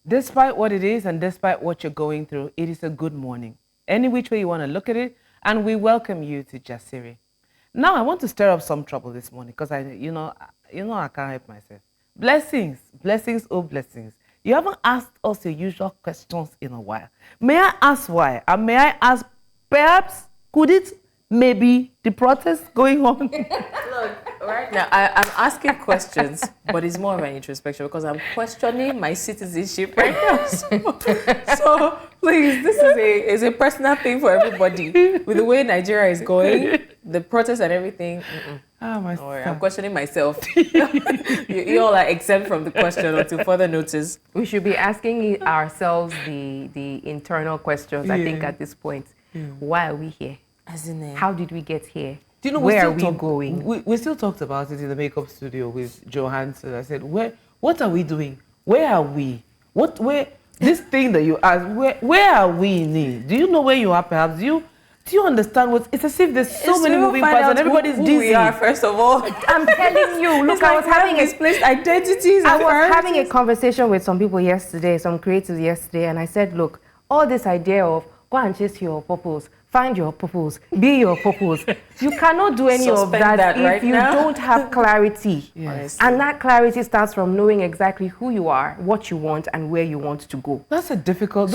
Despite what it is and despite what you're going through, it is a good morning. Any which way you want to look at it, and we welcome you to Jasiri. Now I want to stir up some trouble this morning because I can't help myself. Blessings, blessings, oh blessings. You haven't asked us your usual questions in a while. May I ask why? And may I ask, perhaps, could it maybe the protest going on? Look, right now, I'm asking questions, but it's more of an introspection because I'm questioning my citizenship right now. So please, this is a personal thing for everybody. With the way Nigeria is going, the protests and everything, Oh, my I'm questioning myself. You all are exempt from the question until further notice. We should be asking ourselves the internal questions, I think, at this point. Why are we here? As in, How did we get here? Do you know, where are we going? We still talked about it in the makeup studio with Johansson. I said, what are we doing? Where are we? This thing that you asked, where are we in it? Do you know where you are perhaps? Do you understand what it's as if there's so many moving parts and everybody's dizzy? We are, first of all. I'm telling you, look, I was having misplaced identities. I was having a conversation with some people yesterday, some creatives yesterday, and I said, look, all this idea of go and chase your purpose, find your purpose, be your purpose. You cannot do any of that if you don't have clarity. Yes. And that clarity starts from knowing exactly who you are, what you want, and where you want to go. Those are difficult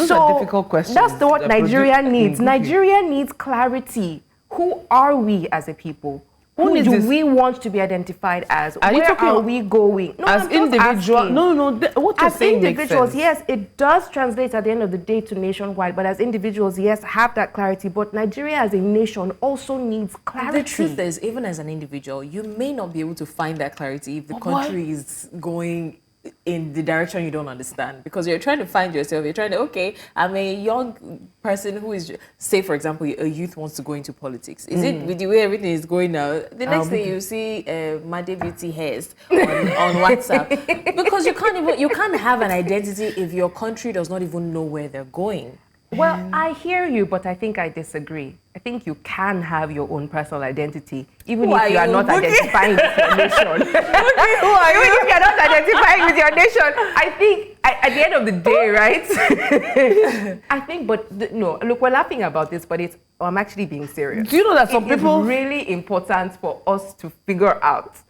questions. That's what Nigeria needs. Nigeria needs clarity. Who are we as a people? Who do we want to be identified as? Where are we going? No, as individuals? No. What you're saying makes sense. As individuals, yes, it does translate at the end of the day to nationwide. But as individuals, yes, have that clarity. But Nigeria as a nation also needs clarity. The truth is, even as an individual, you may not be able to find that clarity if the country is going in the direction you don't understand, because you're trying to find yourself. You're trying to, okay, I'm a young person who is, say for example, a youth wants to go into politics. Is it with the way everything is going now? The next thing you see, Made Beauty hairs on WhatsApp, because you can't have an identity if your country does not even know where they're going. Well, I hear you, but I think I disagree. I think you can have your own personal identity, even if you are not identifying with your nation. Who are you? Even if you are not identifying with your nation, I think at the end of the day, right? I think, no, look, we're laughing about this, but I'm actually being serious. Do you know that some people... It's really important for us to figure out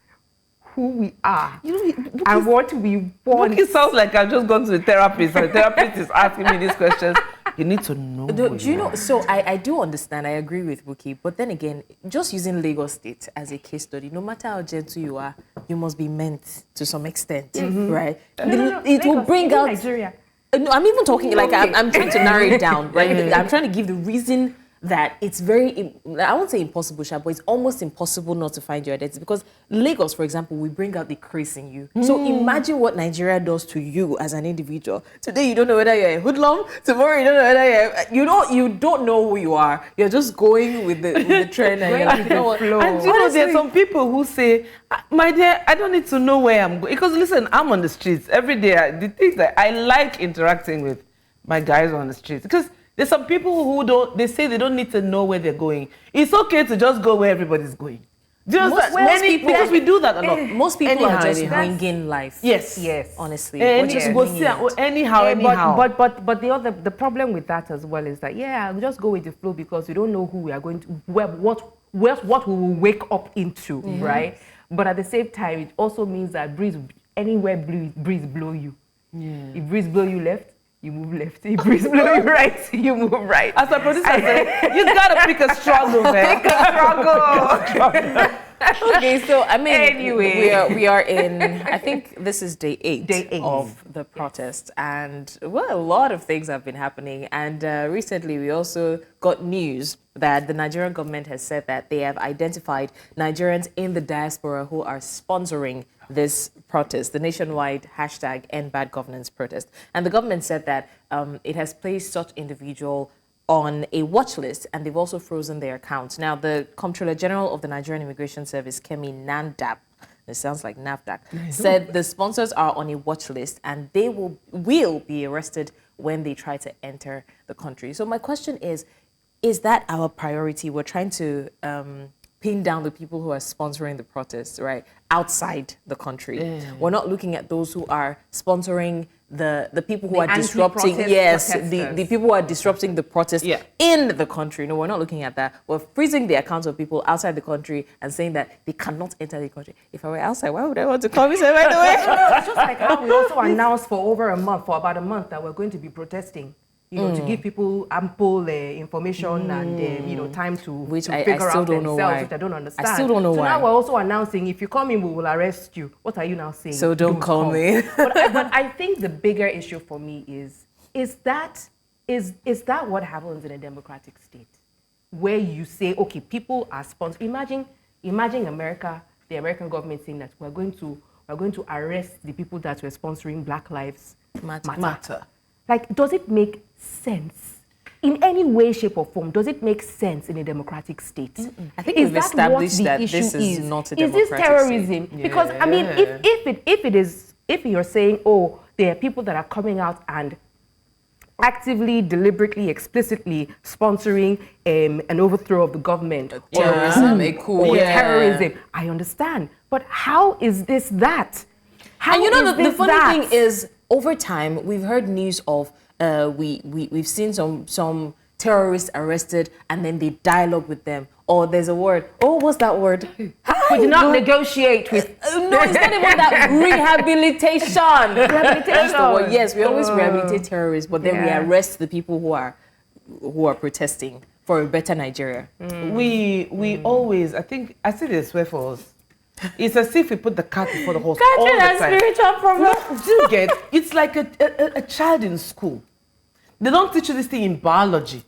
who we are and what we want. It sounds like I've just gone to a therapist and the therapist is asking me these questions. You need to know. Do you know? So I do understand. I agree with Buki. But then again, just using Lagos State as a case study, no matter how gentle you are, you must be meant to some extent, right? It will bring out Nigeria. No, I'm even talking like I'm trying to narrow it down, right? I'm trying to give the reason that it's very, I won't say impossible, but it's almost impossible not to find your identity. Because Lagos, for example, we bring out the Chris in you. So imagine what Nigeria does to you as an individual. Today, you don't know whether you're a hoodlum. Tomorrow, you don't know whether you don't know who you are. You're just going with the trend. And you're like, you know what? And you know, there are some people who say, my dear, I don't need to know where I'm going. Because listen, I'm on the streets every day. The things that I like interacting with my guys on the streets. Because there's some people who they say they don't need to know where they're going. It's okay to just go where everybody's going. Because we do that a lot. Most people are just winging life. Yes. Honestly. Anyhow. But the problem with that as well is that, we just go with the flow because we don't know who we are going to, what we will wake up into, right? But at the same time, it also means that anywhere breeze blow you. Yeah. If breeze blow you left, you move left. If breeze blow you right, you move right. As a producer said, you gotta pick a struggle, man. Pick a struggle. Okay, so I mean, anyway, we are in, I think this is day 8 of the protest, and a lot of things have been happening. And recently, we also got news that the Nigerian government has said that they have identified Nigerians in the diaspora who are sponsoring this protest, the nationwide #EndBadGovernance protest. And the government said that it has placed such individual on a watch list, and they've also frozen their accounts. Now, the Comptroller General of the Nigerian Immigration Service, Kemi Nandap, it sounds like NAFDAC, said the sponsors are on a watch list and they will be arrested when they try to enter the country. So my question is that our priority? We're trying to pin down the people who are sponsoring the protests, right, outside the country. We're not looking at those who are sponsoring the people who are disrupting, the people who are disrupting the protest in the country. No, we're not looking at that. We're freezing the accounts of people outside the country and saying that they cannot enter the country. If I were outside, why would I want to come inside right away? It's just like how we also announced for about a month, that we're going to be protesting. To give people ample information and time to figure out themselves, which I don't understand. I still don't know why. So now we're also announcing, if you come in, we will arrest you. What are you now saying? So don't come in. but I think the bigger issue for me is that what happens in a democratic state, where you say, okay, people are sponsoring. Imagine America, the American government saying that we're going to arrest the people that were sponsoring Black Lives Matter. Like, does it make sense in any way, shape, or form? Does it make sense in a democratic state? I think we've established that this is not a democratic state. Is this terrorism? State? Because I mean, if you're saying, oh, there are people that are coming out and actively, deliberately, explicitly sponsoring an overthrow of the government, terrorism, or terrorism, I understand. But how is this that? How and the funny thing is, over time, we've heard news of we've seen some terrorists arrested, and then they dialogue with them. Or there's a word. Oh, what's that word? We do not negotiate with. No, it's not even that. Rehabilitation. That's the word. Yes, we always rehabilitate terrorists, but then we arrest the people who are protesting for a better Nigeria. We always, I see this way for us. It's as if we put the cart before the horse all the time. Spiritual problem. Do you get? It's like a child in school. They don't teach you this thing in biology.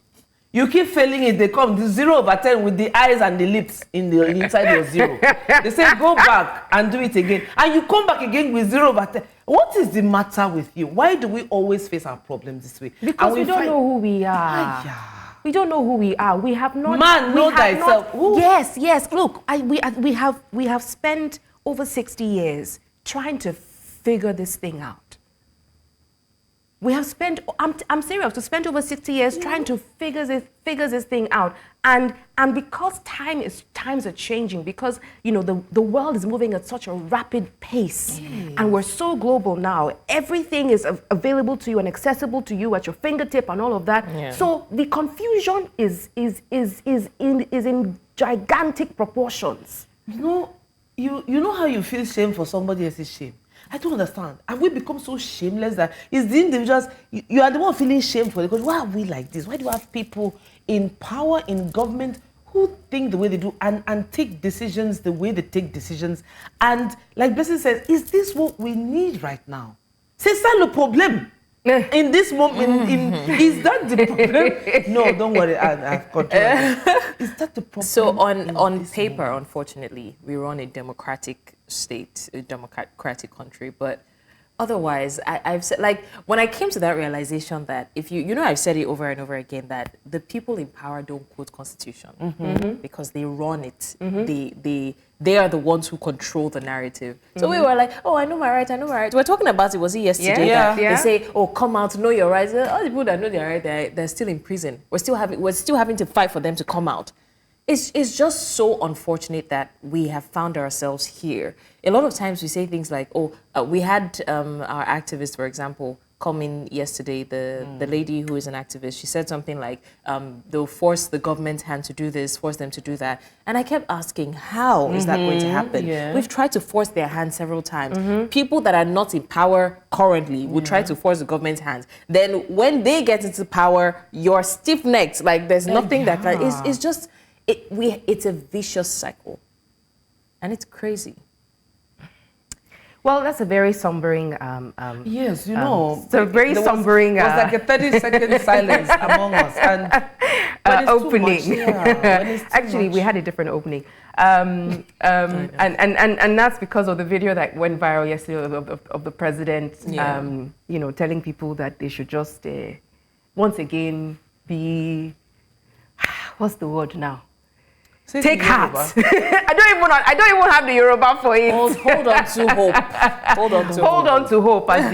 You keep failing it, they come to 0 over 10 with the eyes and the lips inside your 0. They say, go back and do it again. And you come back again with 0 over 10. What is the matter with you? Why do we always face our problems this way? Because we don't know who we are. We don't know who we are. We have not. Man, know thyself. Yes. Look, we have spent over 60 years trying to figure this thing out. We have spent. I'm serious. We spent over 60 years trying to figure this thing out. And because times are changing, because the world is moving at such a rapid pace, and we're so global now. Everything is available to you and accessible to you at your fingertip and all of that. Yeah. So the confusion is in gigantic proportions. You know how you feel shame for somebody else's shame. I don't understand. Have we become so shameless that it's the individuals, you are the one feeling shame for it? Because why are we like this? Why do you have people in power, in government, who think the way they do and take decisions the way they take decisions? And like Blessing says, is this what we need right now? C'est ça le problème. In this moment, is that the problem? No, don't worry, I've got it. Is that the problem? So on paper, unfortunately, we run a democratic state, a democratic country, but otherwise, I've said, like, when I came to that realization that if I've said it over and over again, that the people in power don't quote constitution because they run it. They are the ones who control the narrative. So we were like, oh, I know my rights. We're talking about it, was it yesterday? Yeah. They say, oh, come out, know your rights. All the people that know their rights, they're still in prison. We're still having to fight for them to come out. It's just so unfortunate that we have found ourselves here. A lot of times we say things like, we had our activist, for example, come in yesterday, the lady who is an activist. She said something like, they'll force the government's hand to do this, force them to do that. And I kept asking, how is that going to happen? Yeah. We've tried to force their hand several times. People that are not in power currently would try to force the government's hands. Then when they get into power, you're stiff-necked. Like, there's nothing that can... It's just... It's a vicious cycle, and it's crazy. Well, that's a very sombering. Yes, so very sombering. It was like a 30-second silence among us, and opening. Actually, we had a different opening, and that's because of the video that went viral yesterday of the president, telling people that they should just once again be. What's the word now? Take heart. I don't even have the Yoruba for it. Hold on to hope. Hold on to hope as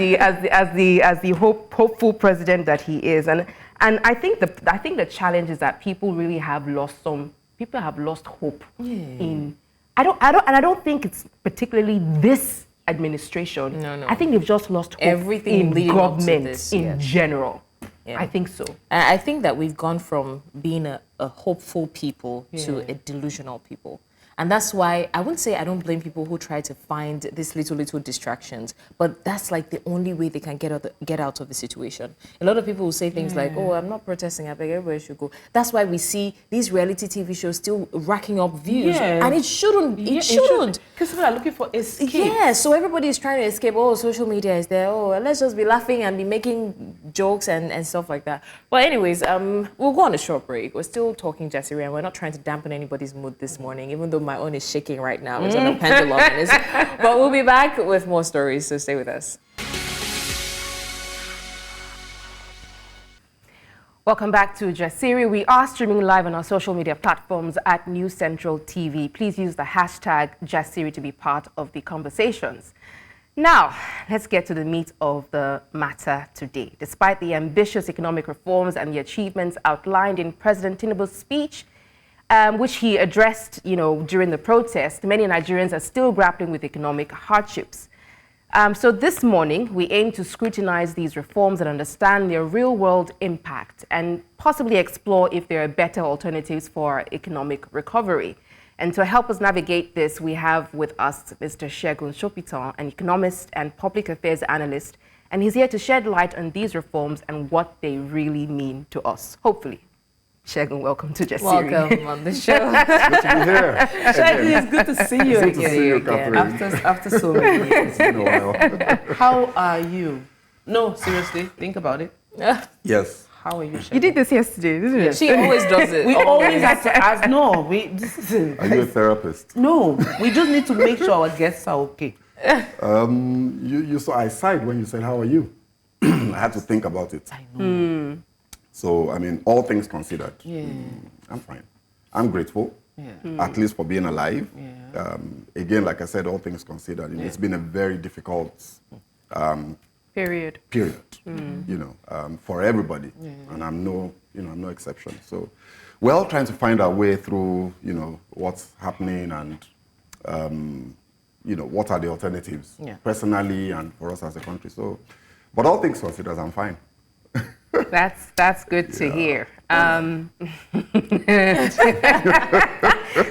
the hopeful president that he is. And I think the challenge is that people really have lost some people have lost hope in. I don't think it's particularly this administration. No. I think they've just lost hope Everything in government this, in general. Yeah. I think so. And I think that we've gone from being a hopeful people to a delusional people. And that's why I wouldn't say I don't blame people who try to find these little distractions, but that's like the only way they can get out of the situation. A lot of people will say things like, oh, I'm not protesting, I beg everybody should go. That's why we see these reality TV shows still racking up views. And it shouldn't. It shouldn't. Because people are looking for escape. Yeah, so everybody is trying to escape. Oh, social media is there. Oh, let's just be laughing and be making jokes and stuff like that. But anyways, we'll go on a short break. We're still talking Jasiri, and we're not trying to dampen anybody's mood this morning, even though my own is shaking right now. It's on a pendulum. But we'll be back with more stories, so stay with us. Welcome back to Jasiri. We are streaming live on our social media platforms at News Central TV. Please use the hashtag Jasiri to be part of the conversations. Now, let's get to the meat of the matter today. Despite the ambitious economic reforms and the achievements outlined in President Tinubu's speech, which he addressed, during the protest, many Nigerians are still grappling with economic hardships. So this morning, we aim to scrutinize these reforms and understand their real-world impact and possibly explore if there are better alternatives for economic recovery. And to help us navigate this, we have with us Mr. Segun Sopitan, an economist and public affairs analyst, and he's here to shed light on these reforms and what they really mean to us, hopefully. Segun, welcome to Jasiri. Welcome on the show. Good to be here. Segun, it's good to see you Good to see you, again. Catherine. After so many years. It's been a while. How are you? No, seriously, think about it. Yes. How are you, Segun? You did this yesterday, didn't you? She always does it. We always have to ask. No, Are you a therapist? No, we just need to make sure our guests are okay. You saw I sighed when you said, "How are you?" I had to think about it. I know. So, I mean, all things considered, Yeah. I'm fine. I'm grateful, at least for being alive. Yeah. Again, like I said, all things considered, it's been a very difficult Period. period, for everybody, and I'm no exception. So, well, trying to find our way through, what's happening and, what are the alternatives, personally and for us as a country. So, but all things considered, I'm fine. That's good to hear.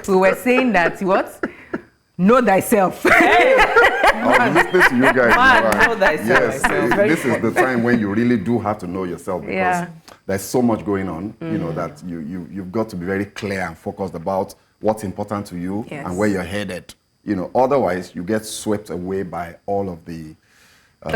We were saying that what? Know thyself. I'm listening to you guys. Man, know thyself. Yes, Very this is the time when you really do have to know yourself because Yeah. there's so much going on. That you've got to be very clear and focused about what's important to you and where you're headed. Otherwise you get swept away by all of the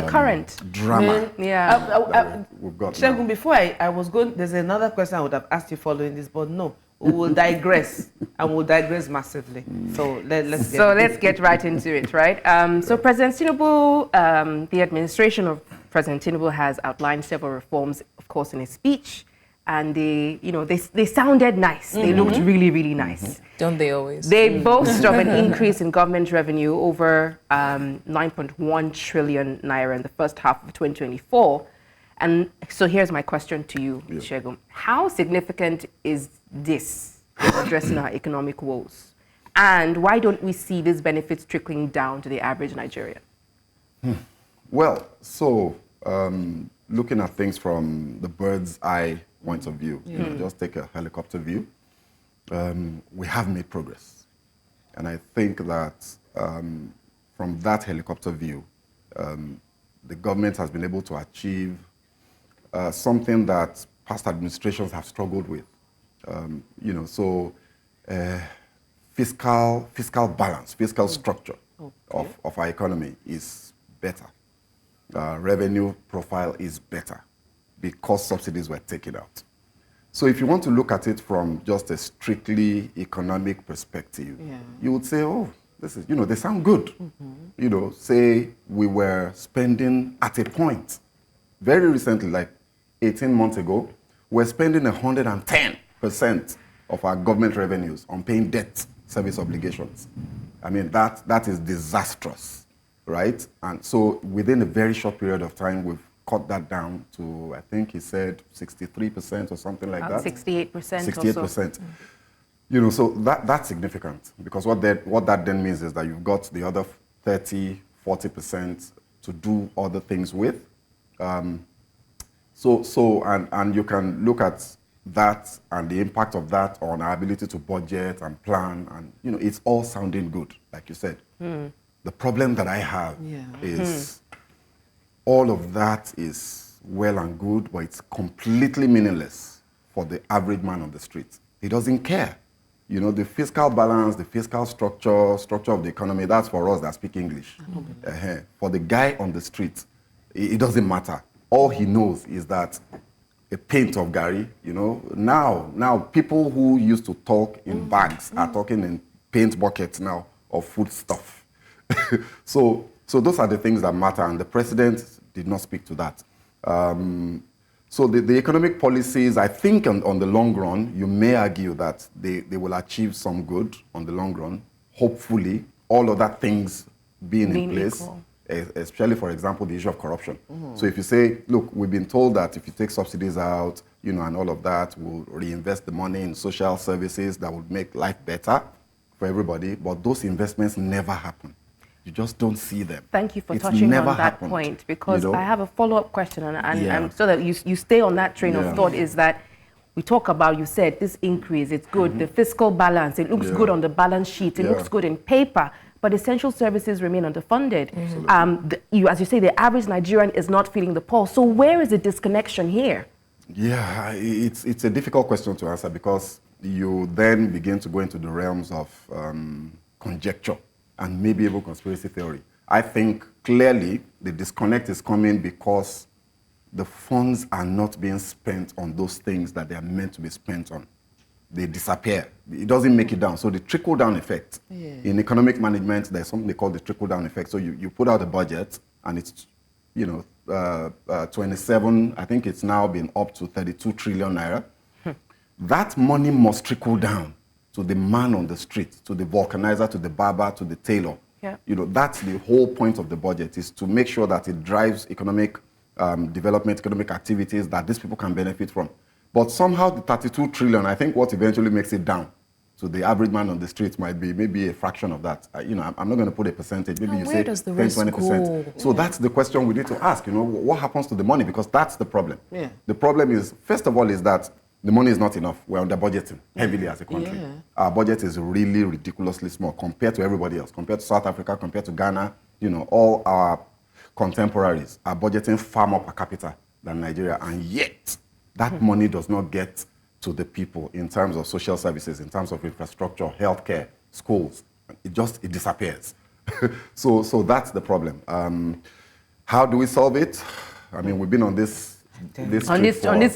current drama. We've got now. Segun, before I was going, there's another question I would have asked you following this, but no, we will digress, and we'll digress massively. So let's get right into it, right? So President Tinubu, the administration of President Tinubu has outlined several reforms, of course, in his speech, and they sounded nice. They looked really, really nice. Don't they always? They boast of an increase in government revenue over 9.1 trillion naira in the first half of 2024. And so here's my question to you, Segun. How significant is this in addressing our economic woes? And why don't we see these benefits trickling down to the average Nigerian? Well, so looking at things from the bird's eye point of view, just take a helicopter view, we have made progress. And I think that from that helicopter view, the government has been able to achieve something that past administrations have struggled with. Fiscal balance, fiscal structure of our economy is better. Revenue profile is better because subsidies were taken out. So if you want to look at it from just a strictly economic perspective, you would say, oh, this is, they sound good. Say we were spending at a point, very recently, like 18 months ago, we're spending 110% of our government revenues on paying debt service obligations. I mean, that is disastrous, right? And so within a very short period of time, we've cut that down to, I think he said 63% or something like that. 68% 68%. So that's significant, because what that then means is that you've got the other 30, 40% to do other things with. And you can look at that and the impact of that on our ability to budget and plan, and it's all sounding good, like you said. The problem that I have is all of that is well and good, but it's completely meaningless for the average man on the street. He doesn't care. The fiscal balance, the fiscal structure of the economy, that's for us that speak English. For the guy on the street, it doesn't matter. All he knows is that a pint of Gary, now people who used to talk in bags are talking in paint buckets now of food stuff. So those are the things that matter, and the president did not speak to that. So the economic policies, I think on the long run, you may argue that they will achieve some good on the long run. Hopefully, all other things being in place, especially, for example, the issue of corruption. So if you say, look, we've been told that if you take subsidies out, and all of that, we'll reinvest the money in social services that would make life better for everybody, but those investments never happen. You just don't see them. Thank you for touching on that point, because I have a follow-up question, and so that you stay on that train of thought, is that we talk about, you said, this increase, it's good, the fiscal balance, it looks good on the balance sheet, it looks good in paper, but essential services remain underfunded. As you say, the average Nigerian is not feeling the pulse. So where is the disconnection here? Yeah, it's a difficult question to answer, because you then begin to go into the realms of conjecture and maybe even conspiracy theory. I think clearly the disconnect is coming because the funds are not being spent on those things that they are meant to be spent on. They disappear. It doesn't make it down. So the trickle-down effect. In economic management, there's something they call the trickle-down effect. So you put out a budget, and it's 27, I think it's now been up to 32 trillion naira. That money must trickle down to the man on the street, to the vulcanizer, to the barber, to the tailor. That's the whole point of the budget, is to make sure that it drives economic development, economic activities that these people can benefit from. But somehow the 32 trillion, I think what eventually makes it down to the average man on the street might be maybe a fraction of that. I'm not going to put a percentage. Maybe you say 10, 20%. So that's the question we need to ask. What happens to the money? Because that's the problem. The problem is, first of all, is that the money is not enough. We're under budgeting heavily as a country. Our budget is really ridiculously small compared to everybody else, compared to South Africa, compared to Ghana. All our contemporaries are budgeting far more per capita than Nigeria, and yet that money does not get to the people in terms of social services, in terms of infrastructure, healthcare, schools. It disappears. So that's the problem. How do we solve it? I mean, we've been on this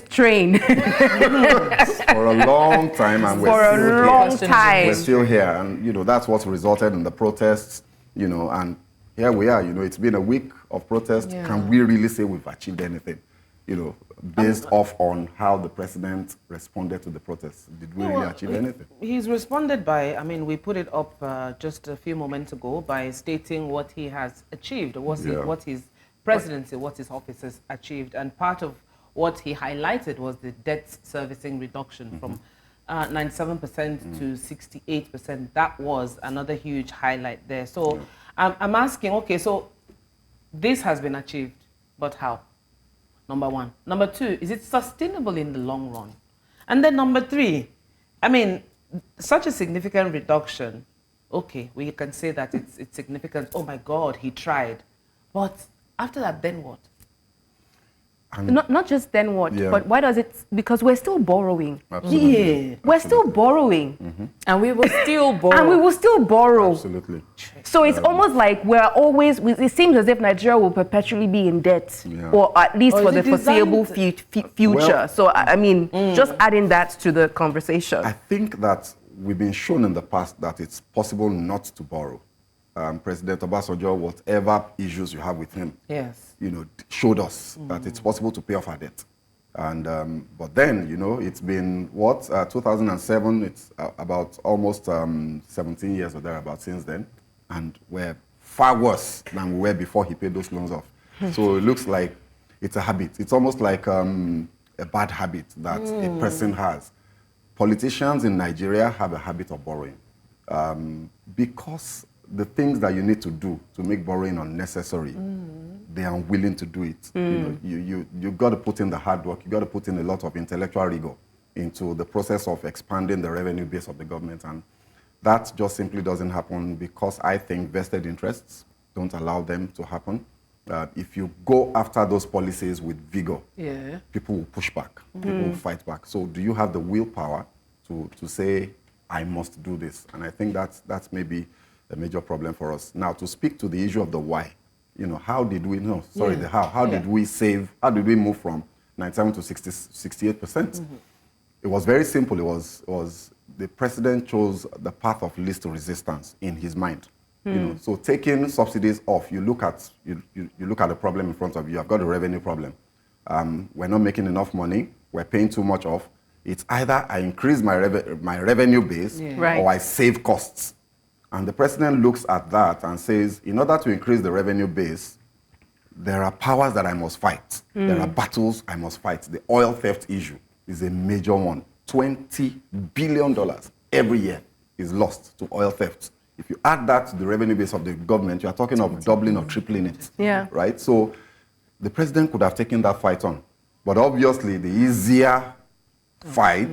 train for a long time, and we're still here, and that's what resulted in the protests, and here we are. It's been a week of protests. Can we really say we've achieved anything, based off on how the president responded to the protests? Did we really achieve anything? He's responded by, we put it up just a few moments ago, by stating what he has achieved, what his presidency, what his office has achieved. And part of what he highlighted was the debt servicing reduction from 97% to 68%. That was another huge highlight there. So I'm asking, okay, so this has been achieved, but how? Number one. Number two, is it sustainable in the long run? And then number three, such a significant reduction, okay, we can say that it's significant. Oh my God, he tried. But after that, then what? Not just then what, but why does it? Because we're still borrowing. Absolutely. We're still borrowing. And we will still borrow. And we will still borrow. Absolutely. So it's almost like it seems as if Nigeria will perpetually be in debt, or at least for the foreseeable future. Well, so, just adding that to the conversation. I think that we've been shown in the past that it's possible not to borrow. President Obasanjo, whatever issues you have with him, showed us that it's possible to pay off our debt. And but then, it's been 2007. It's about almost 17 years or thereabout since then, and we're far worse than we were before he paid those loans off. So it looks like it's a habit. It's almost like a bad habit that a person has. politicians in Nigeria have a habit of borrowing because the things that you need to do to make borrowing unnecessary, they are unwilling to do it. You've got to put in the hard work. You've got to put in a lot of intellectual rigor into the process of expanding the revenue base of the government. And that just simply doesn't happen because I think vested interests don't allow them to happen. If you go after those policies with vigor, people will push back, people will fight back. So do you have the willpower to say, I must do this? And I think that's maybe a major problem for us. Now, to speak to the issue of the why, how did we, the how did we save, how did we move from 97 to 68%? It was very simple. It was the president chose the path of least resistance in his mind. So taking subsidies off, you look at the problem in front of you. I've got a revenue problem. We're not making enough money. We're paying too much off. It's either I increase my revenue base or I save costs. And the president looks at that and says, in order to increase the revenue base, there are powers that I must fight. There are battles I must fight. The oil theft issue is a major one. $20 billion every year is lost to oil theft. If you add that to the revenue base of the government, you are talking of doubling or tripling it. Right? So the president could have taken that fight on. But obviously, the easier fight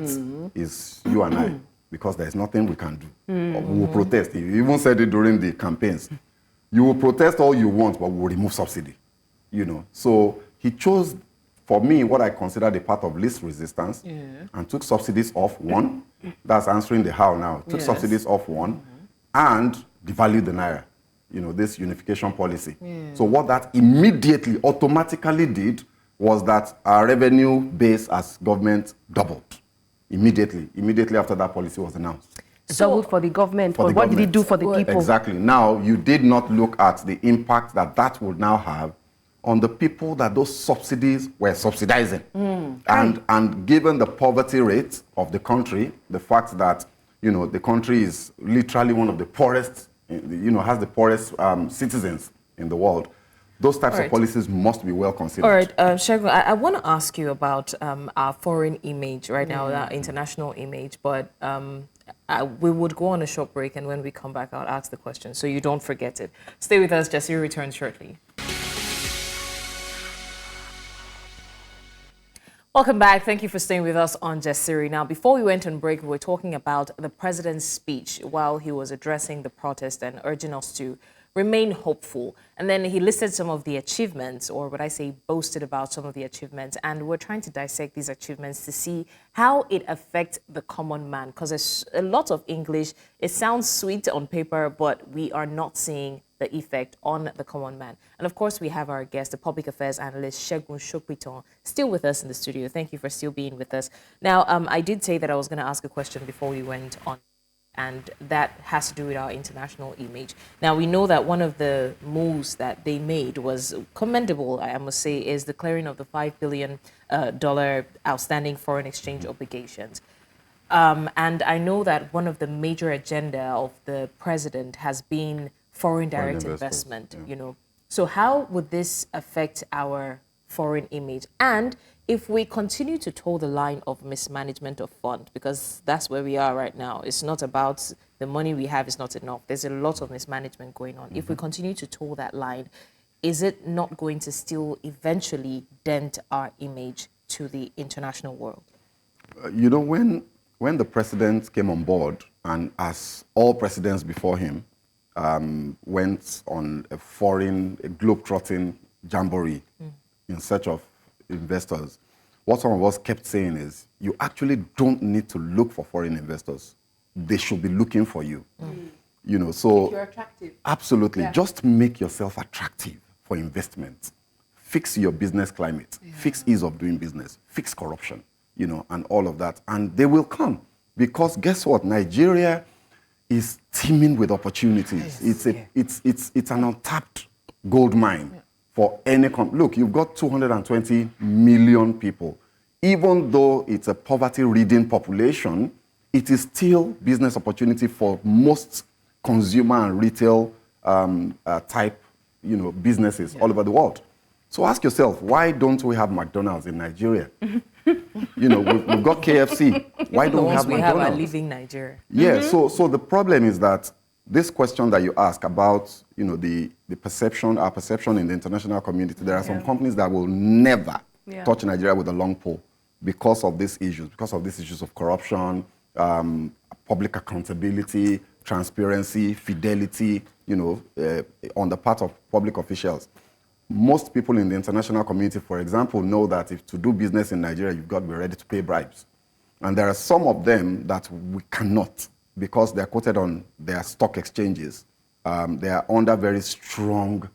is you and I, because there's nothing we can do. We will protest. He even said it during the campaigns. You will protest all you want, but we will remove subsidy. So he chose, for me, what I consider the path of least resistance, and took subsidies off, one. That's answering the how now. Took subsidies off, one. And devalued the naira, this unification policy. So what that immediately, automatically did was that our revenue base as government doubled immediately after that policy was announced. Doubled for the government, but what did it do for the people? Exactly. Now, you did not look at the impact that would now have on the people that those subsidies were subsidizing. And given the poverty rate of the country, the fact that the country is literally one of the poorest, has the poorest citizens in the world. Those types of policies must be well considered. All right, Shagun, I want to ask you about our foreign image right now, our international image, but we would go on a short break, and when we come back, I'll ask the question, so you don't forget it. Stay with us, Jasiri returns shortly. Welcome back. Thank you for staying with us on Jasiri. Now, before we went on break, we were talking about the president's speech while he was addressing the protest and urging us to remain hopeful. And then he listed some of the achievements, or what I say, boasted about some of the achievements. And we're trying to dissect these achievements to see how it affects the common man. Because there's a lot of English. It sounds sweet on paper, but we are not seeing the effect on the common man. And of course, we have our guest, the public affairs analyst, Segun Sopitan, still with us in the studio. Thank you for still being with us. Now, I did say that I was going to ask a question before we went on, and that has to do with our international image. Now, we know that one of the moves that they made was commendable, I must say, is the clearing of the $5 billion outstanding foreign exchange obligations. And I know that one of the major agenda of the president has been foreign direct investment, So how would this affect our foreign image? And if we continue to toe the line of mismanagement of fund, because that's where we are right now, it's not about the money we have is not enough. There's a lot of mismanagement going on. If we continue to toe that line, is it not going to still eventually dent our image to the international world? When the president came on board, and as all presidents before him, went on a globe-trotting jamboree in search of investors, what some of us kept saying is, you actually don't need to look for foreign investors. They should be looking for you. So if you're attractive. Absolutely. Just make yourself attractive for investment. Fix your business climate. Fix ease of doing business. Fix corruption, and all of that. And they will come. Because guess what? Nigeria is teeming with opportunities. It's an untapped gold mine for any company. Look, you've got 220 million people. Even though it's a poverty-ridden population, it is still business opportunity for most consumer and retail type, businesses all over the world. So ask yourself, why don't we have McDonald's in Nigeria? You know, we've got KFC. Why don't we have we McDonald's? have are leaving Nigeria. Yeah, so the problem is that this question that you ask about, you know, the perception, our perception in the international community, there are some companies that will never touch Nigeria with a long pole because of these issues of corruption, public accountability, transparency, fidelity, you know, on the part of public officials. Most people in the international community, for example, know that if to do business in Nigeria, you've got to be ready to pay bribes. And there are some of them that we cannot because they're quoted on their stock exchanges. They are under very strong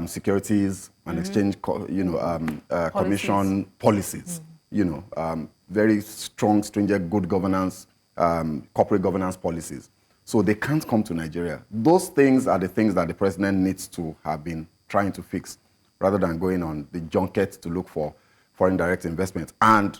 securities and exchange, commission policies. You know, very strong, stringent, good governance, corporate governance policies. So they can't come to Nigeria. Those things are the things that the president needs to have been trying to fix rather than going on the junket to look for foreign direct investment. And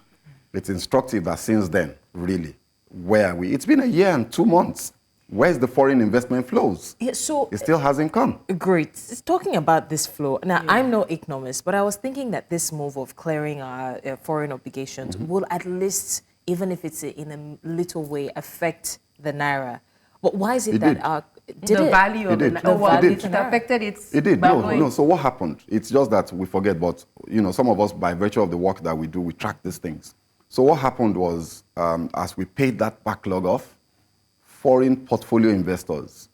it's instructive that since then, really, where are we? It's been a year and 2 months. Where's the foreign investment flows? Yeah, so it still hasn't come. Great. It's talking about this flow. Now, I'm no economist, but I was thinking that this move of clearing our foreign obligations will at least, even if it's in a little way, affect the naira. But why is it that our value of the naira? It affected its. It did. No. So what happened? It's just that we forget. But you know, some of us, by virtue of the work that we do, we track these things. So what happened was, as we paid that backlog off, foreign portfolio investors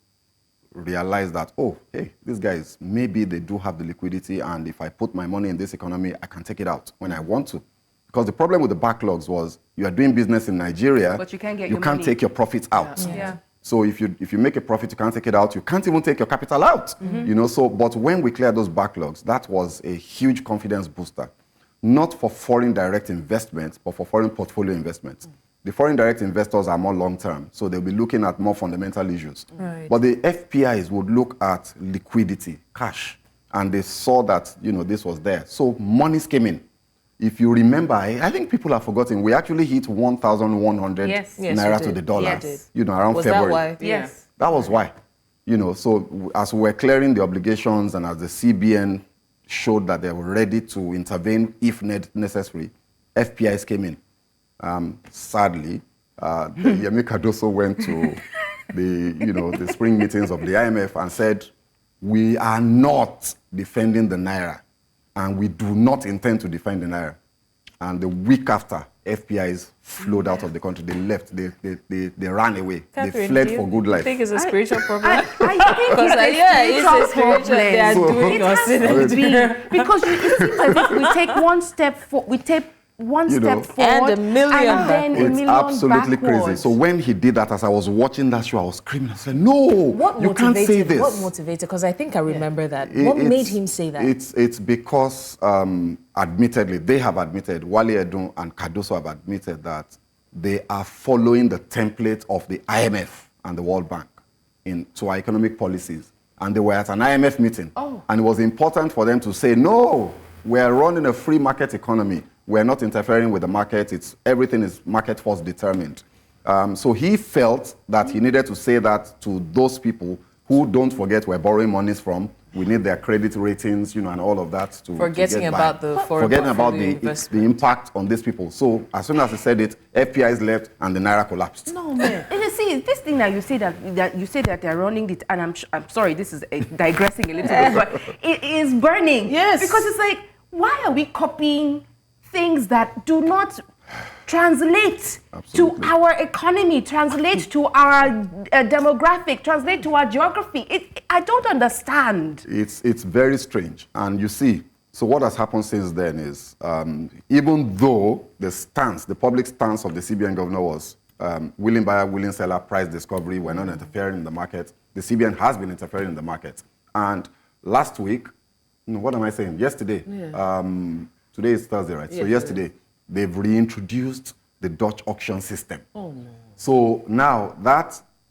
realized that, oh, hey, these guys, maybe they do have the liquidity, and if I put my money in this economy, I can take it out when I want to. Because the problem with the backlogs was you are doing business in Nigeria, but you can't can't take your profits out. Yeah. So if you make a profit, you can't take it out. You can't even take your capital out. You know. So, but when we cleared those backlogs, that was a huge confidence booster, not for foreign direct investments, but for foreign portfolio investments. The foreign direct investors are more long-term, so they'll be looking at more fundamental issues. Right. But the FPIs would look at liquidity, cash, and they saw that, you know, this was there. So monies came in. If you remember, I think people have forgotten, we actually hit 1,100 naira to the dollar, you know, around February. That why? Yes. That was why. You know, so as we were clearing the obligations and as the CBN showed that they were ready to intervene if necessary, FPIs came in. Sadly, Yemi Cardoso went to the spring meetings of the IMF and said, we are not defending the naira and we do not intend to defend the naira. And the week after, FPIs flowed out of the country. They left. They ran away. Catherine, they fled for good life. I think it's a spiritual problem. I think it's a spiritual problem. They are doing us in Nigeria. Because it seems as if we take one step step forward and a million and then a it's million absolutely backwards. crazy. So when he did that, as I was watching that show, I was screaming. I said, "No, you can't say this." What motivated? Because I think I remember that. What made him say that? It's because, admittedly, they have admitted, Wale Edun and Cardoso have admitted that they are following the template of the IMF and the World Bank to our economic policies. And they were at an IMF meeting. And it was important for them to say, no, we're running a free market economy. We're not interfering with the market. Everything is market force determined. So he felt that he needed to say that to those people who, don't forget, we're borrowing monies from. We need their credit ratings, you know, and all of that to Forgetting get about by. the foreign Forgetting about investment. the impact on these people. So as soon as he said it, FPIs left and the naira collapsed. No, man. And you see, this thing that you say that they're running it, and I'm sorry, this is digressing a little bit, but it is burning. Yes. Because it's like, why are we copying things that do not translate Absolutely. to our economy, translate to our demographic, translate to our geography? I don't understand. It's very strange. And you see, so what has happened since then is, even though the public stance of the CBN governor was willing buyer, willing seller, price discovery, we're not interfering in the market, the CBN has been interfering in the market. And last week, what am I saying? Yesterday, today is Thursday, right? So yesterday, they've reintroduced the Dutch auction system. Oh no! So now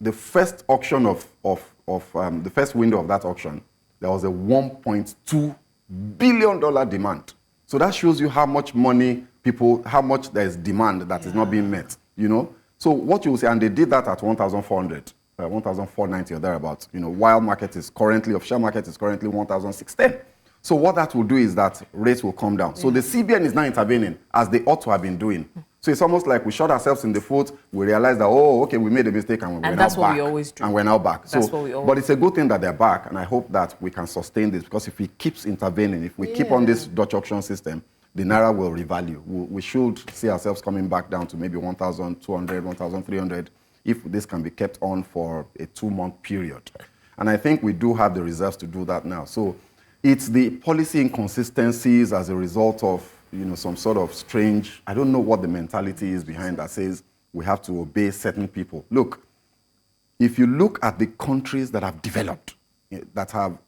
the first auction the first window of that auction, there was a $1.2 billion demand. So that shows you how much how much there is demand that is not being met. You know. So what you will say, and they did that at 1,400, 1,490 or thereabouts. You know, while official market is currently 1,610. So what that will do is that rates will come down. So the CBN is now intervening, as they ought to have been doing. So it's almost like we shot ourselves in the foot. We realize that, oh, okay, we made a mistake and we're now back. And that's what we always do. And we're now back. That's what we always but it's a good thing that they're back, and I hope that we can sustain this, because if we keep intervening, if we keep on this Dutch auction system, the naira will revalue. We should see ourselves coming back down to maybe 1,200, 1,300, if this can be kept on for a 2-month period. And I think we do have the reserves to do that now. So it's the policy inconsistencies as a result of, some sort of strange, I don't know what the mentality is behind that says we have to obey certain people. Look, if you look at the countries that have developed, that have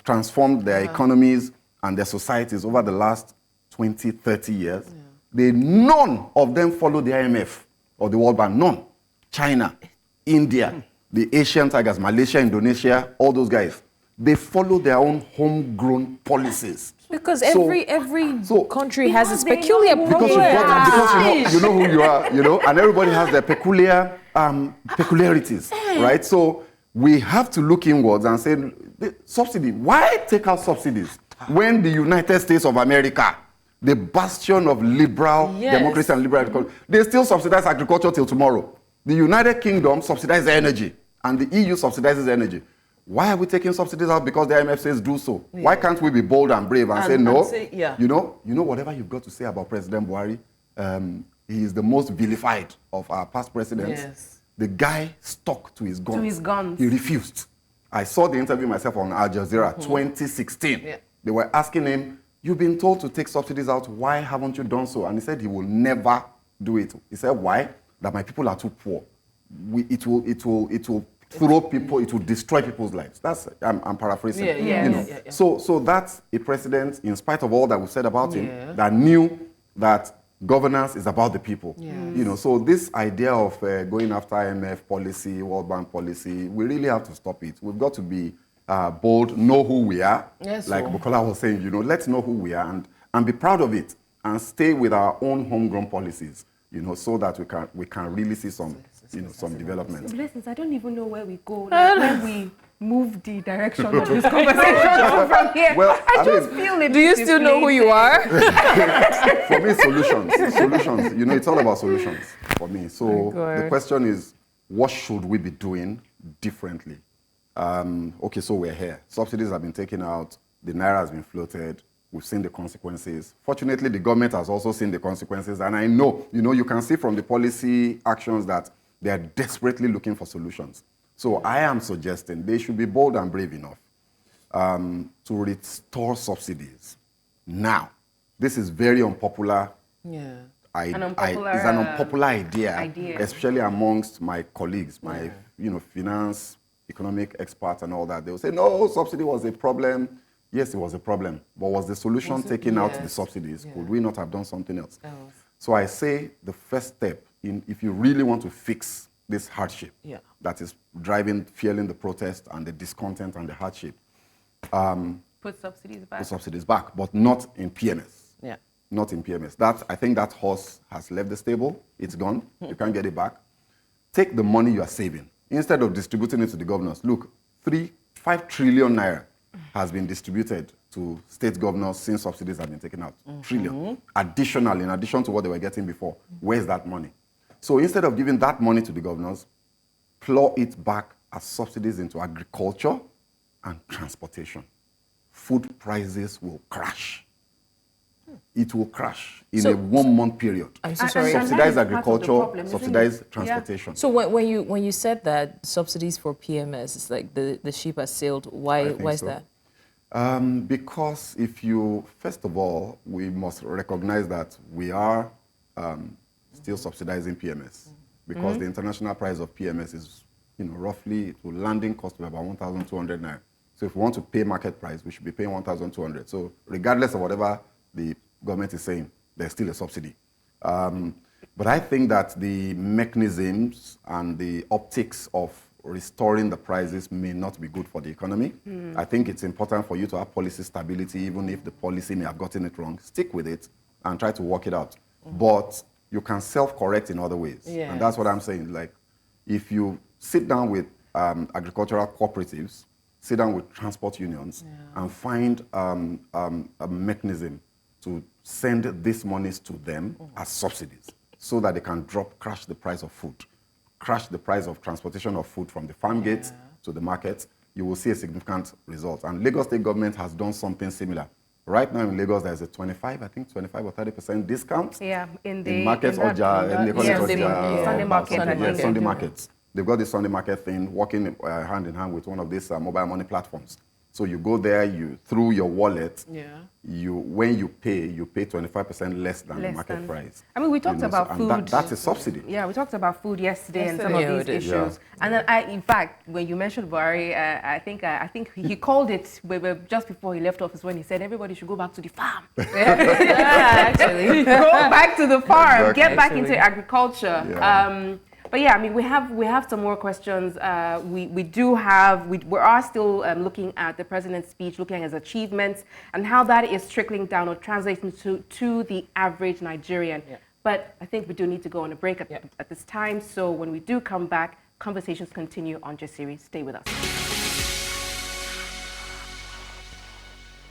transformed their economies and their societies over the last 20, 30 years, none of them follow the IMF or the World Bank. None. China, India, the Asian tigers, Malaysia, Indonesia, all those guys, they follow their own homegrown policies. Because every country has its peculiar because you know who you are, and everybody has their peculiar peculiarities, right? So we have to look inwards and say, subsidy, why take out subsidies when the United States of America, the bastion of liberal democracy and liberal agriculture, they still subsidize agriculture till tomorrow. The United Kingdom subsidizes energy, and the EU subsidizes energy. Why are we taking subsidies out? Because the IMF says do so. Yeah. Why can't we be bold and brave and say no? You know whatever you've got to say about President Buhari, he is the most vilified of our past presidents. Yes. The guy stuck to his guns. He refused. I saw the interview myself on Al Jazeera, 2016. Yeah. They were asking him, you've been told to take subsidies out, why haven't you done so? And he said he will never do it. He said, why? That my people are too poor. It will throw people, it will destroy people's lives. That's, I'm paraphrasing. So that's a president, in spite of all that we've said about him, that knew that governance is about the people. So this idea of going after IMF policy, World Bank policy, we really have to stop it. We've got to be bold, know who we are. Like Bukola was saying, let's know who we are and be proud of it and stay with our own homegrown policies, so that we can really see some development. Blessings, I don't even know where we go, where we move the direction of this conversation from here. Well, I just feel it. Do you still know who you are? For me, solutions. It's all about solutions for me. So the question is, what should we be doing differently? Okay, so we're here. Subsidies have been taken out. The naira has been floated. We've seen the consequences. Fortunately, the government has also seen the consequences. And I know, you can see from the policy actions that they are desperately looking for solutions. So I am suggesting they should be bold and brave enough to restore subsidies now. This is very unpopular. It's an unpopular idea, especially amongst my colleagues, my finance, economic experts and all that. They will say, no, subsidy was a problem. Yes, it was a problem. But was the solution taking out the subsidies? Could we not have done something else? So I say the first step, if you really want to fix this hardship that is fueling the protest and the discontent and the hardship, put subsidies back. Put subsidies back, but not in PMS. Not in PMS. I think that horse has left the stable. It's gone. You can't get it back. Take the money you are saving. Instead of distributing it to the governors, look, 5 trillion naira has been distributed to state governors since subsidies have been taken out. Trillion. Additional, in addition to what they were getting before. Where's that money? So instead of giving that money to the governors, plow it back as subsidies into agriculture and transportation. Food prices will crash. It will crash in a 1-month period. I'm so sorry. Subsidize agriculture, subsidize transportation. So when you said that subsidies for PMS, it's like the ship has sailed. Why is that? Because first of all, we must recognize that we are still subsidizing PMS because the international price of PMS is, roughly to landing cost of about 1,200 naira. So if we want to pay market price, we should be paying 1,200. So regardless of whatever the government is saying, there's still a subsidy. But I think that the mechanisms and the optics of restoring the prices may not be good for the economy. I think it's important for you to have policy stability, even if the policy may have gotten it wrong. Stick with it and try to work it out. But you can self-correct in other ways. And that's what I'm saying. Like, if you sit down with agricultural cooperatives, sit down with transport unions and find a mechanism to send these monies to them as subsidies so that they can crash the price of food, crash the price of transportation of food from the farm gates to the markets. You will see a significant result. And Lagos State government has done something similar. Right now in Lagos, there's a 25 or 30% discount in markets, Sunday market. Sunday markets. They've got the Sunday market thing working hand in hand with one of these mobile money platforms. So you go there, through your wallet, when you pay 25% less than the market price. I mean, we talked about food. And that's a subsidy. Yeah, we talked about food yesterday and some of these issues. Yeah. And then in fact, when you mentioned Buhari, I think he called it just before he left office when he said everybody should go back to the farm. Actually. Go back to the farm, Exactly. get back into agriculture. Yeah. But yeah, I mean, we have some more questions. We are still looking at the president's speech, looking at his achievements and how that is trickling down or translating to the average Nigerian. Yeah. But I think we do need to go on a break at this time. So when we do come back, conversations continue on Jasiri. Stay with us.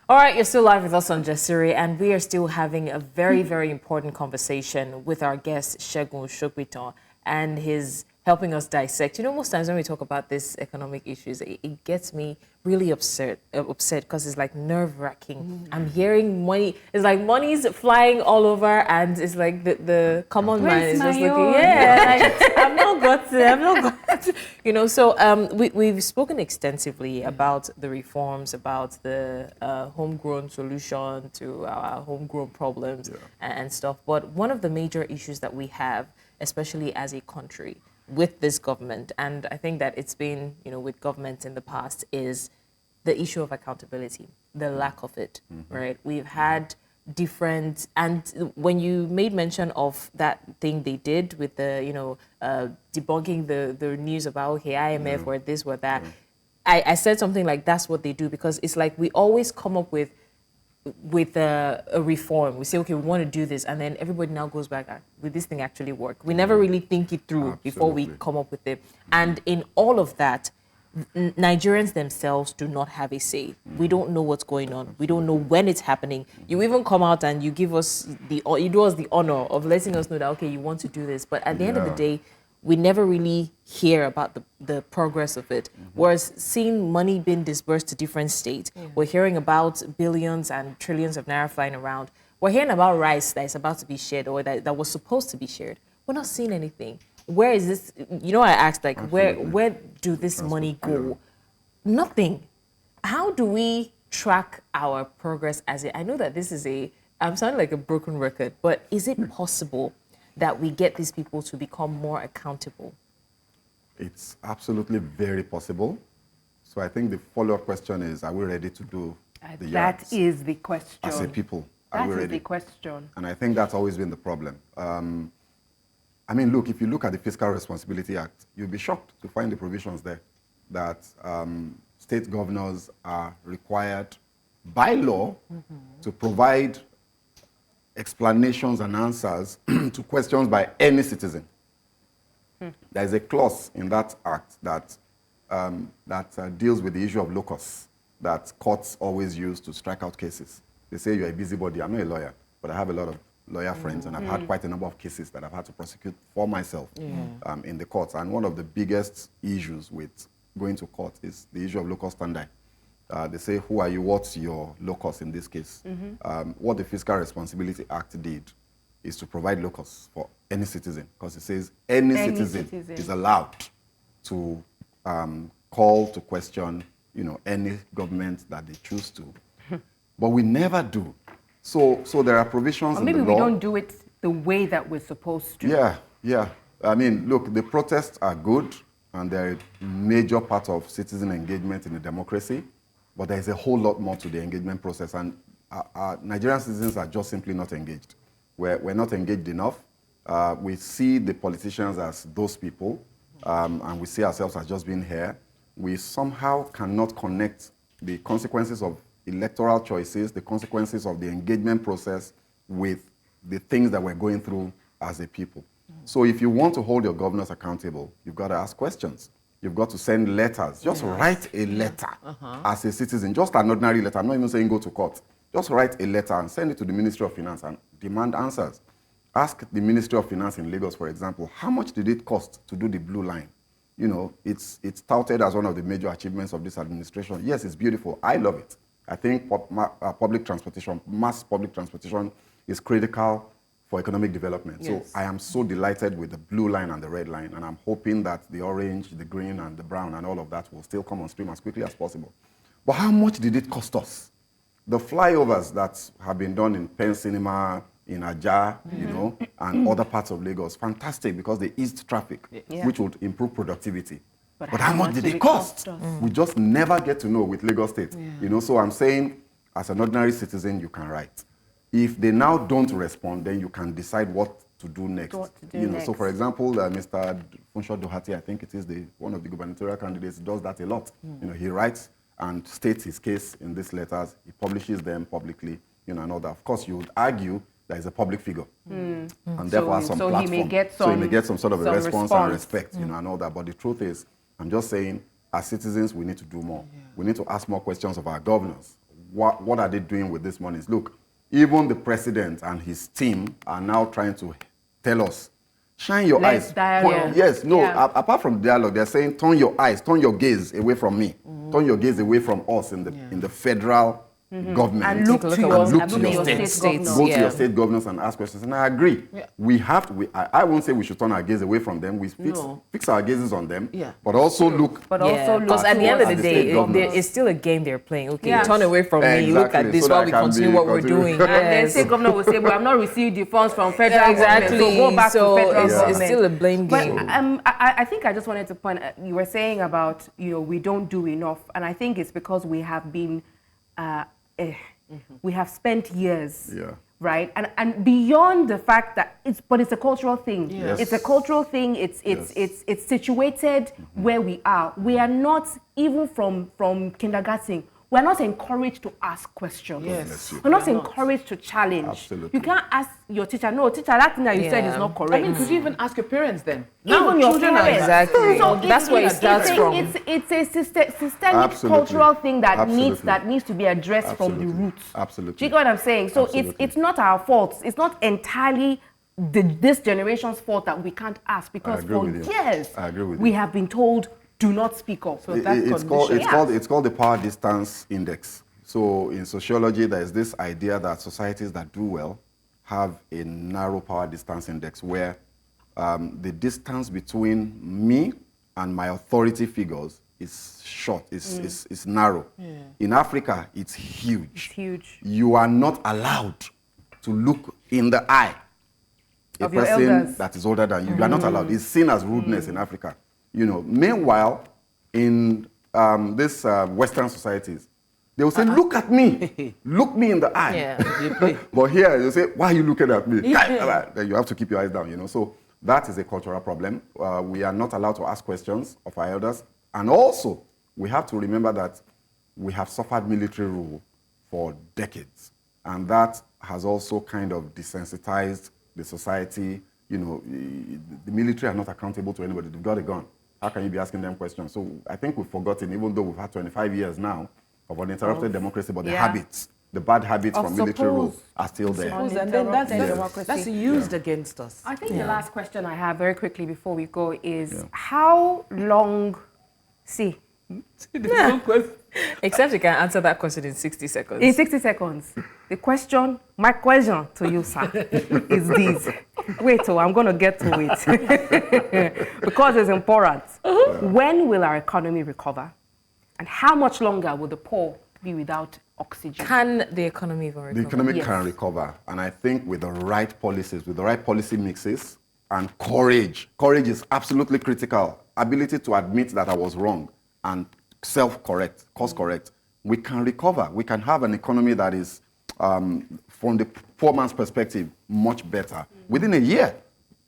All right, you're still live with us on Jasiri, and we are still having a very, very important conversation with our guest, Segun Sopitan, and his helping us dissect. You know, most times when we talk about these economic issues, it gets me really upset because it's like nerve-wracking. I'm hearing money. It's like money's flying all over, and it's like the common man is just looking, I've not got it. You know, so we've spoken extensively about the reforms, about the homegrown solution to our homegrown problems and stuff. But one of the major issues that we have, especially as a country, with this government, and I think that it's been, with governments in the past, is the issue of accountability, the lack of it, right? We've had different, and when you made mention of that thing they did with the, debunking the news about, okay, IMF or this or that, I said something like, that's what they do, because it's like we always come up with a reform. We say, okay, we want to do this, and then everybody now goes back, will this thing actually work? We never really think it through before we come up with it. And in all of that, Nigerians themselves do not have a say. We don't know what's going on. We don't know when it's happening. You even come out and you do us the honor of letting us know that, okay, you want to do this. But at the end of the day, we never really hear about the progress of it. Whereas seeing money being disbursed to different states, we're hearing about billions and trillions of naira flying around. We're hearing about rice that is about to be shared or that was supposed to be shared. We're not seeing anything. Where is this? I asked, like, where do this money go? Nothing. How do we track our progress I know that this is I'm sounding like a broken record, but is it possible that we get these people to become more accountable? It's absolutely very possible. So I think the follow-up question is, are we ready to do the yards? That is the question. As a people, are we ready? That is the question. And I think that's always been the problem. I mean, look, if you look at the Fiscal Responsibility Act, you'll be shocked to find the provisions there that state governors are required by law to provide explanations and answers to questions by any citizen. There is a clause in that act that deals with the issue of locus that courts always use to strike out cases. They say you're a busybody. I'm not a lawyer, but I have a lot of lawyer friends, and I've had quite a number of cases that I've had to prosecute for myself in the courts. And one of the biggest issues with going to court is the issue of locus standi. They say, who are you? What's your locus in this case? What the Fiscal Responsibility Act did is to provide locus for any citizen, because it says any citizen is allowed to call to question, any government that they choose to. But we never do. So there are provisions in the law. Maybe we don't do it the way that we're supposed to. Yeah. I mean, look, the protests are good, and they're a major part of citizen engagement in a democracy. But there's a whole lot more to the engagement process, and our Nigerian citizens are just simply not engaged. We're not engaged enough. We see the politicians as those people, and we see ourselves as just being here. We somehow cannot connect the consequences of electoral choices, the consequences of the engagement process with the things that we're going through as a people. So if you want to hold your governors accountable, you've got to ask questions. You've got to send letters. Just write a letter as a citizen, just an ordinary letter. I'm not even saying go to court. Just write a letter and send it to the Ministry of Finance and demand answers. Ask the Ministry of Finance in Lagos, for example, how much did it cost to do the Blue Line? You know, it's touted as one of the major achievements of this administration. Yes, it's beautiful. I love it. I think public transportation, mass public transportation is critical for economic development. Yes. So I am so delighted with the Blue Line and the Red Line, and I'm hoping that the orange, the green, and the brown, and all of that will still come on stream as quickly as possible. But how much did it cost us? The flyovers that have been done in Penn Cinema, in Aja, you know, and other parts of Lagos, fantastic because they eased traffic, which would improve productivity. But how much did it cost? We just never get to know with Lagos State. You know, so I'm saying, as an ordinary citizen, you can write. If they now don't respond, then you can decide what to do next. So for example, Mr. Funsho Dohati, I think it is one of the gubernatorial candidates, does that a lot. You know, he writes and states his case in these letters. He publishes them publicly, you know, and all that. Of course, you would argue that he's a public figure, and therefore has some platform. He may get some sort of a response and respect, you know, and all that. But the truth is, I'm just saying, as citizens, we need to do more. We need to ask more questions of our governors. What are they doing with these monies? Look, even the president and his team are now trying to tell us, shine your eyes. Apart from dialogue, they're saying, turn your eyes, turn your gaze away from me. Turn your gaze away from us in the federal government. And look to your state governors. Go to your state governors and ask questions. And I agree. We have to, I won't say we should turn our gaze away from them. We fix our gazes on them, but also look. Because at the end of the day, it's still a game they're playing. Okay, turn away from me, look at this while we continue what we're doing. And then state governor will say, well, I've not received the funds from federal government, so go back to federal government. It's still a blame game. But I think I just wanted to point, you were saying about, you know, we don't do enough. And I think it's because we have been, we have spent years, right? And beyond the fact that it's a cultural thing. Yes. It's a cultural thing. It's situated where we are. We are not, even from kindergarten, we're not encouraged to ask questions. Yes. We're not encouraged to challenge. Absolutely. You can't ask your teacher, no, teacher, that thing that you said is not correct. I mean, could you even ask your parents then? Even your parents. Exactly. So that's where it starts from. It's a systemic cultural thing that needs to be addressed from the roots. Absolutely. Do you get what I'm saying? So it's not our fault. It's not entirely this generation's fault that we can't ask, because for years we have been told, do not speak up. So it's called the power distance index. So in sociology, there is this idea that societies that do well have a narrow power distance index, where the distance between me and my authority figures is short, is narrow. In Africa, it's huge. It's huge. You are not allowed to look in the eye a person that is older than you. You are not allowed. It's seen as rudeness in Africa. You know, meanwhile, in these Western societies, they will say, look at me. Look me in the eye. But here, they say, why are you looking at me? Then you have to keep your eyes down, you know. So that is a cultural problem. We are not allowed to ask questions of our elders. And also, we have to remember that we have suffered military rule for decades. And that has also kind of desensitized the society. You know, the military are not accountable to anybody. They've got a gun. How can you be asking them questions? So I think we've forgotten, even though we've had 25 years now of uninterrupted democracy, but the habits, the bad habits from military rule are still there. And then that's used against us. I think the last question I have very quickly before we go is, how long, except you can answer that question in 60 seconds. In 60 seconds. My question to you, sir, is this. Wait, I'm going to get to it. Because it's important. When will our economy recover? And how much longer will the poor be without oxygen? Can the economy even recover? The economy can recover. And I think with the right policies, with the right policy mixes, and courage. Courage is absolutely critical. Ability to admit that I was wrong and self-correct, course-correct. We can recover. We can have an economy that is, from the poor man's perspective, much better. Within a year,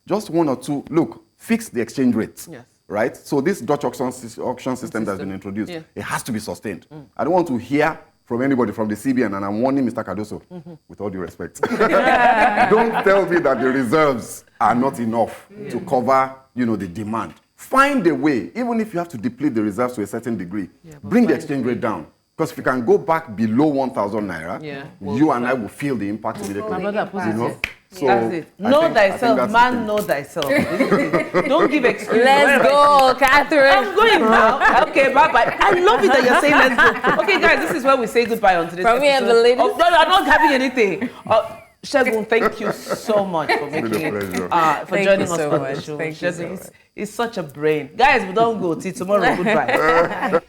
just one or two, look, fix the exchange rates. Right? So this Dutch auction system that's been introduced, it has to be sustained. I don't want to hear from anybody from the CBN, and I'm warning Mr. Cardoso, with all due respect. Don't tell me that the reserves are not enough to cover, you know, the demand. Find a way, even if you have to deplete the reserves to a certain degree, bring the exchange rate down. Because if you can go back below 1,000 naira, you and I will feel the impact immediately. My brother puts it. So That's it. Know thyself, man, know thyself. Don't give excuses. Let's go, Catherine. I'm going now. Okay, bye-bye. I love it that you're saying let's go. Okay, guys, this is where we say goodbye on today's From me and the ladies. Oh, no, I'm not having anything. Shagun, thank you so much for making it, for joining us on the show. Thank you so much. He's such a brain. Guys, we don't go till tomorrow. Goodbye.